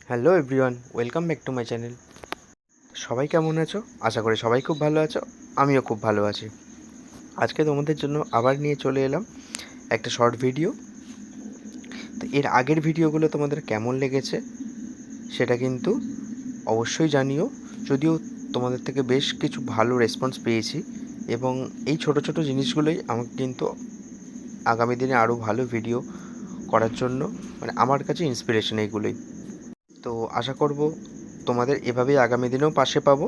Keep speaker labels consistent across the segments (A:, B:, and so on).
A: Hello everyone, welcome back to my channel. সবাই কেমন আছো? আশা করি সবাই খুব ভালো আছো। আমিও খুব ভালো আছি। আজকে তোমাদের জন্য আবার নিয়ে চলে এলাম একটা শর্ট ভিডিও। তো এর আগের ভিডিওগুলো তোমাদের কেমন লেগেছে সেটা কিন্তু অবশ্যই জানিও। যদিও তোমাদের থেকে বেশ কিছু ভালো রেসপন্স পেয়েছি এবং এই ছোট ছোট জিনিসগুলোই আমাকে কিন্তু আগামী দিনে আরও ভালো ভিডিও করার জন্য আমার কাছে ইন্সপিরেশন এইগুলোই। তো আশা করব তোমাদের এভাবেই আগামী দিনেও পাশে পাবো।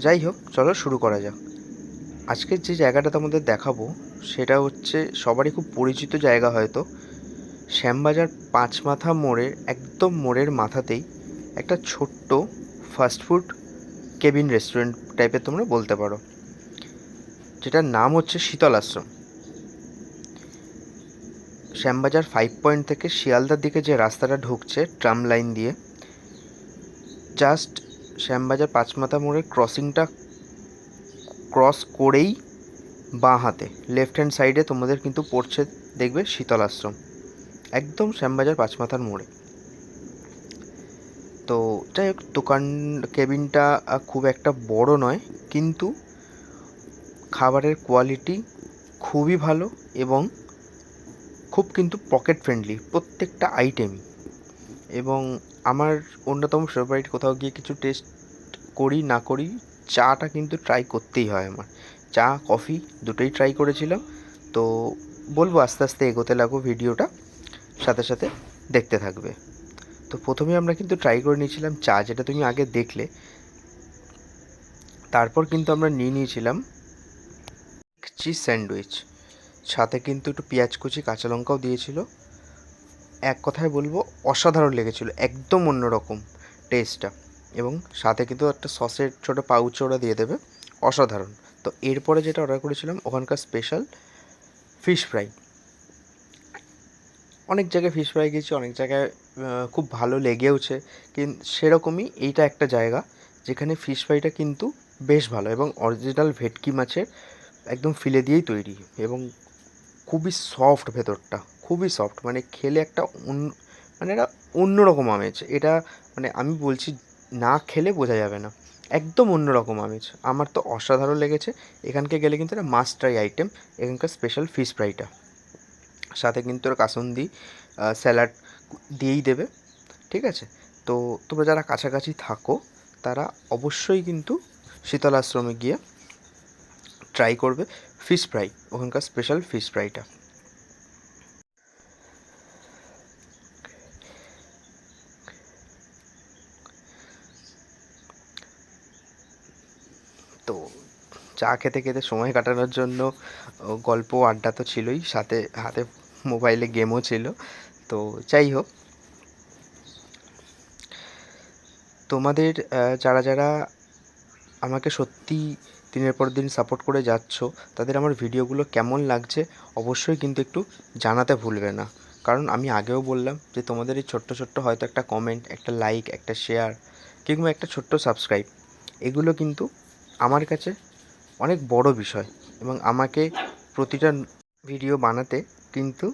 A: যাই হোক, চলো শুরু করা যাক। আজকের যে জায়গাটা তোমাদের দেখাবো সেটা হচ্ছে সবারই খুব পরিচিত জায়গা হয়তো, শ্যামবাজার পাঁচমাথা মোড়ের একদম মোড়ের মাথাতেই একটা ছোট্ট ফাস্টফুড কেবিন রেস্টুরেন্ট টাইপের তোমরা বলতে পারো, যেটার নাম হচ্ছে শীতল আশ্রম। শ্যামবাজার 5 পয়েন্ট থেকে শিয়ালদার দিকে যে রাস্তাটা ঢুকছে ট্রাম লাইন দিয়ে, জাস্ট শ্যামবাজার পাঁচমাথা মোড়ের ক্রসিংটা ক্রস করেই বাঁ হাতে লেফট হ্যান্ড সাইডে তোমাদের কিন্তু পড়ছে, দেখবে শীতল আশ্রম, একদম শ্যামবাজার পাঁচমাথার মোড়ে। তো যাই হোক, দোকান কেবিনটা খুব একটা বড় নয়, কিন্তু খাবারের কোয়ালিটি খুবই ভালো এবং খুব কিন্তু পকেট ফ্রেন্ডলি প্রত্যেকটা আইটেমই। এবং আমার অন্যতম ফেভারিট, কোথাও গিয়ে কিছু টেস্ট করি না করি, চাটা কিন্তু ট্রাই করতেই হয় আমার। চা কফি দুটোই ট্রাই করেছিলাম। তো বলবো আস্তে আস্তে এগোতে লাগো, ভিডিওটা সাথে সাথে দেখতে থাকবে। তো প্রথমে আমরা কিন্তু ট্রাই করে নিয়েছিলাম চা, যেটা তুমি আগে দেখলে। তারপর কিন্তু আমরা নিয়ে নিয়েছিলাম চিজ স্যান্ডউইচ, সাথে কিন্তু একটু পেঁয়াজ কুচি কাঁচা লঙ্কাও দিয়েছিল। এক কথায় বলবো অসাধারণ লেগেছিল, একদম অন্যরকম টেস্টটা। এবং সাথে কিন্তু একটা সসের ছোটো পাউচ ওরা দিয়ে দেবে, অসাধারণ। তো এরপরে যেটা অর্ডার করেছিলাম ওখানকার স্পেশাল ফিশ ফ্রাই। অনেক জায়গায় ফিশ ফ্রাই গেছি, অনেক জায়গায় খুব ভালো লেগেওছে, কিন্তু সেরকমই এইটা একটা জায়গা যেখানে ফিশ ফ্রাইটা কিন্তু বেশ ভালো এবং অরিজিনাল ভেটকি মাছের একদম ফিলে দিয়েই তৈরি, এবং খুবই সফট ভেতরটা, খুবই সফট, মানে খেলে একটা এটা অন্যরকম আমেজ এটা। আমি বলছি, না খেলে বোঝা যাবে না, একদম অন্যরকম আমেজ। আমার তো অসাধারণ লেগেছে। এখানকে গেলে কিন্তু এটা মাস্ট ট্রাই আইটেম, এখানকার স্পেশাল ফিশ ফ্রাইটা। সাথে কিন্তু ওরা কাসুন্দি স্যালাড দিয়েই দেবে, ঠিক আছে? তো তোমরা যারা কাছাকাছি থাকো তারা অবশ্যই কিন্তু শীতল আশ্রমে গিয়ে ট্রাই করবে ফিশ ফ্রাই, ওখানকার স্পেশাল ফিশ ফ্রাইটা। তো চা খেতে খেতে সময় কাটানোর জন্য গল্প আড্ডা তো ছিলই, সাথে হাতে মোবাইলে গেমও ছিল। তো যাই হোক, তোমাদের যারা যারা আমাকে সত্যি দিনের পর দিন সাপোর্ট করে যাচ্ছ, তাদের আমার ভিডিওগুলো কেমন লাগছে অবশ্যই কিন্তু একটু জানাতে ভুলবে না। কারণ আমি আগেও বললাম যে তোমাদের এই ছোট্ট ছোট্ট হয়তো একটা কমেন্ট, একটা লাইক, একটা শেয়ার কিংবা একটা ছোট্ট সাবস্ক্রাইব, এগুলো কিন্তু আমার কাছে অনেক বড় বিষয় এবং আমাকে প্রতিটা ভিডিও বানাতে কিন্তু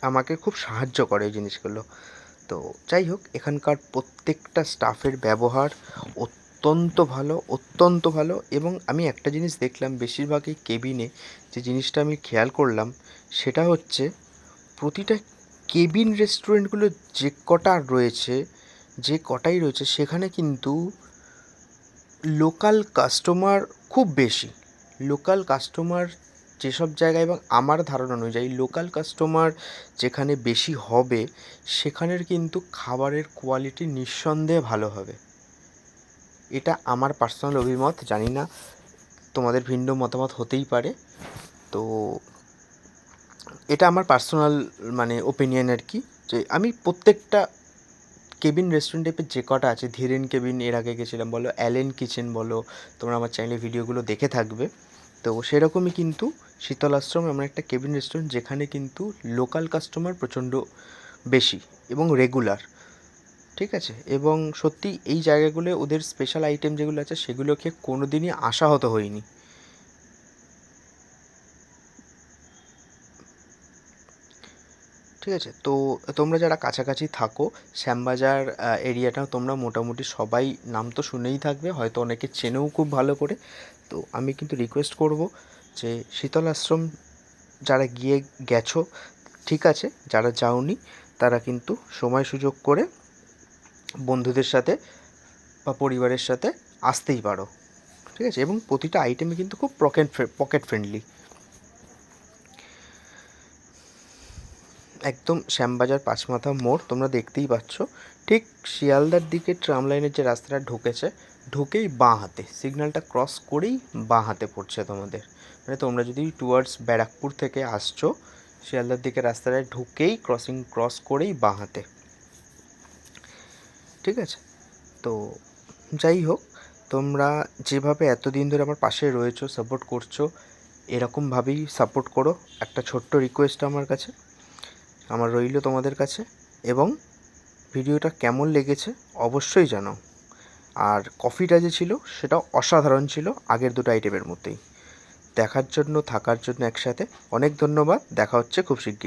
A: আমাকে খুব সাহায্য করে এই জিনিসগুলো। তো যাই হোক, এখানকার প্রত্যেকটা স্টাফের ব্যবহার অত্যন্ত ভালো, অত্যন্ত ভালো। এবং আমি একটা জিনিস দেখলাম বেশিরভাগই কেবিনে, যে জিনিসটা আমি খেয়াল করলাম সেটা হচ্ছে প্রতিটা কেবিন রেস্টুরেন্টগুলো যে কটা রয়েছে, যে কটাই রয়েছে, সেখানে কিন্তু লোকাল কাস্টমার খুব বেশি। লোকাল কাস্টমার যেসব জায়গায়, এবং আমার ধারণা অনুযায়ী লোকাল কাস্টমার যেখানে বেশি হবে সেখানের কিন্তু খাবারের কোয়ালিটি নিঃসন্দেহে ভালো হবে। এটা আমার পার্সোনাল অভিমত, জানি না তোমাদের ভিন্ন মতামত হতেই পারে। তো এটা আমার পার্সোনাল ওপিনিয়ন আর কি, যে আমি প্রত্যেকটা কেবিন রেস্টুরেন্ট টাইপের যে কটা আছে, ধীরেন কেবিন এর আগে গেছিলাম বলো, অ্যালেন কিচেন বলো, তোমরা আমার চ্যানেলে ভিডিওগুলো দেখে থাকবে। তো সেরকমই কিন্তু শীতল আশ্রম এমন একটা কেবিন রেস্টুরেন্ট যেখানে কিন্তু লোকাল কাস্টমার প্রচণ্ড বেশি এবং রেগুলার, ঠিক আছে? এবং সত্যি এই জায়গাগুলো ওদের স্পেশাল আইটেম যেগুলো আছে সেগুলো খেয়ে কোনো দিনই আশাহত হয়নি। ঠিক আছে? তো তোমরা যারা কাছাকাছি থাকো, শ্যামবাজার এরিয়াটাও তোমরা মোটামুটি সবাই নাম তো শুনেই থাকবে, হয়তো অনেকে চেনেও খুব ভালো করে। তো আমি কিন্তু রিকোয়েস্ট করব যে শীতল আশ্রম যারা গেছো ঠিক আছে, যারা যাওনি তারা কিন্তু সময় সুযোগ করে বন্ধুদের সাথে বা পরিবারের সাথে আসতেই পারো, ঠিক আছে? এবং প্রতিটা আইটেমই কিন্তু খুব পকেট ফ্রেন্ডলি। একদম শ্যামবাজার পাঁচমাথা মোড় তোমরা দেখতেই পাচ্ছ, ঠিক শিয়ালদার দিকে ট্রাম লাইনের যে রাস্তাটা ঢুকেছে, ঢুকেই বাঁ হাতে সিগন্যালটা ক্রস করেই বাঁ হাতে পড়ছে তোমাদের। মানে তোমরা যদি টুয়ার্ডস ব্যারাকপুর থেকে আসছো, শিয়ালদার দিকে রাস্তাটায় ঢুকেই ক্রস করেই বাঁ হাতে, ঠিক আছে? তো যাই হোক, তোমরা যেভাবে এতদিন ধরে আমার পাশে রয়েছো, সাপোর্ট করছো, এরকমভাবেই সাপোর্ট করো। একটা ছোট্ট রিকোয়েস্ট আমার রইল তোমাদের কাছে। এবং ভিডিওটা কেমন লেগেছে অবশ্যই জানাও। আর কফিটা যে ছিল সেটা অসাধারণ ছিল, আগের দুটো আইটেমের মতোই। দেখার জন্য, থাকার জন্য একসাথে অনেক ধন্যবাদ। দেখা হচ্ছে খুব শিগগির।